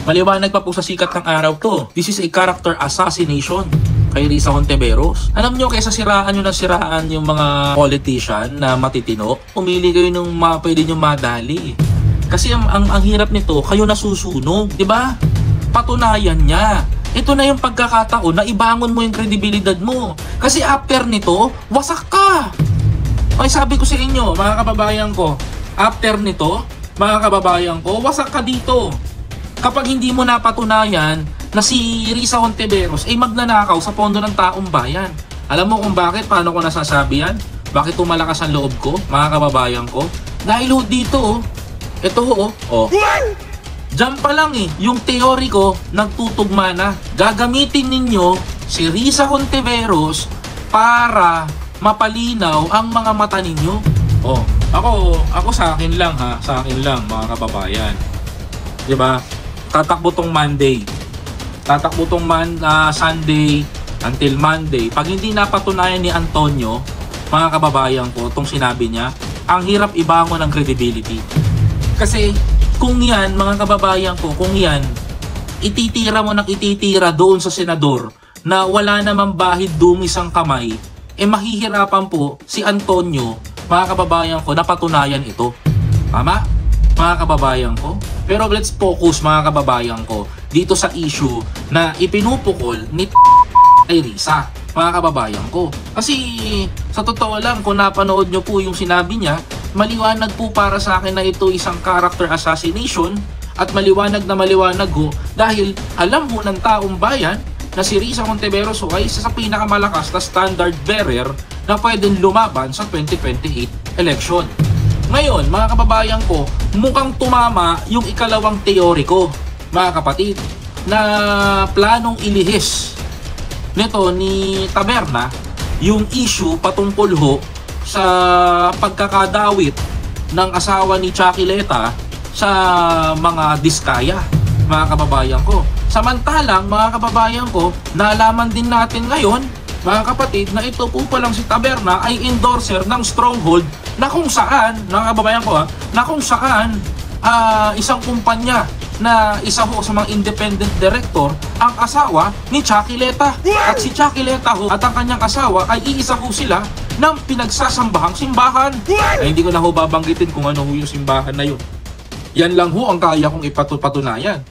Maliwanag pa po sa sikat ng araw to. This is a character assassination kay Risa Hontiveros. Alam nyo, kaysa siraan nyo na siraan yung mga politician na matitino, pumili kayo ng pwede nyo madali. Kasi ang hirap nito, kayo nasusunog, di ba? Patunayan niya. Ito na yung pagkakataon na ibangon mo yung kredibilidad mo. Kasi after nito, wasak ka. Ay, sabi ko sa inyo, mga kababayan ko, after nito, mga kababayan ko, wasak ka dito. Kapag hindi mo napatunayan na si Risa Hontiveros ay magnanakaw sa pondo ng taong bayan. Alam mo kung bakit? Paano ko nasasabi yan? Bakit tumalakas ang loob ko, mga kababayan ko? Dahil dito, ito diyan pa lang yung teori ko nagtutugma na. Gagamitin ninyo si Risa Hontiveros para mapalinaw ang mga mata ninyo. Ako sa akin lang sa akin lang mga kababayan. 'Di ba? Tatakbo tong Monday. Tatakbo tong Sunday until Monday. Pag hindi napatunayan ni Antonio, mga kababayan ko, tong sinabi niya, ang hirap ibangon ng credibility. Kasi kung yan, mga kababayan ko, kung yan, ititira mo ng ititira doon sa senador na wala namang bahid dumis ang kamay, mahihirapan po si Antonio, mga kababayan ko, na patunayan ito. Tama? Mga kababayan ko? Pero let's focus, mga kababayan ko, dito sa issue na ipinupukol ni ay Risa, mga kababayan ko. Kasi sa totoo lang, kung napanood nyo po yung sinabi niya, maliwanag po para sa akin na ito isang character assassination at maliwanag na maliwanag ho dahil alam ho ng taong bayan na si Risa Hontiveros ay isa sa pinakamalakas na standard bearer na pwedeng lumaban sa 2028 election. Ngayon, mga kababayan ko, mukhang tumama yung ikalawang teori ko, mga kapatid, na planong ilihis nito ni Taberna yung issue patungkol ho sa pagkakadawit ng asawa ni Chakileta sa mga diskaya, mga kababayan ko. Samantalang, mga kababayan ko, nalaman din natin ngayon, mga kapatid, na ito po palang si Taberna ay endorser ng Stronghold na kung saan, mga kababayan ko na kung saan isang kumpanya na isa ho sa mga independent director ang asawa ni Chakileta. At si Chakileta ho at ang kanyang asawa ay iisa ho sila ng pinagsasambahang simbahan. Ay hindi ko na ho babanggitin kung ano ho yung simbahan na yun. Yan lang ho ang kaya kong ipatunayan.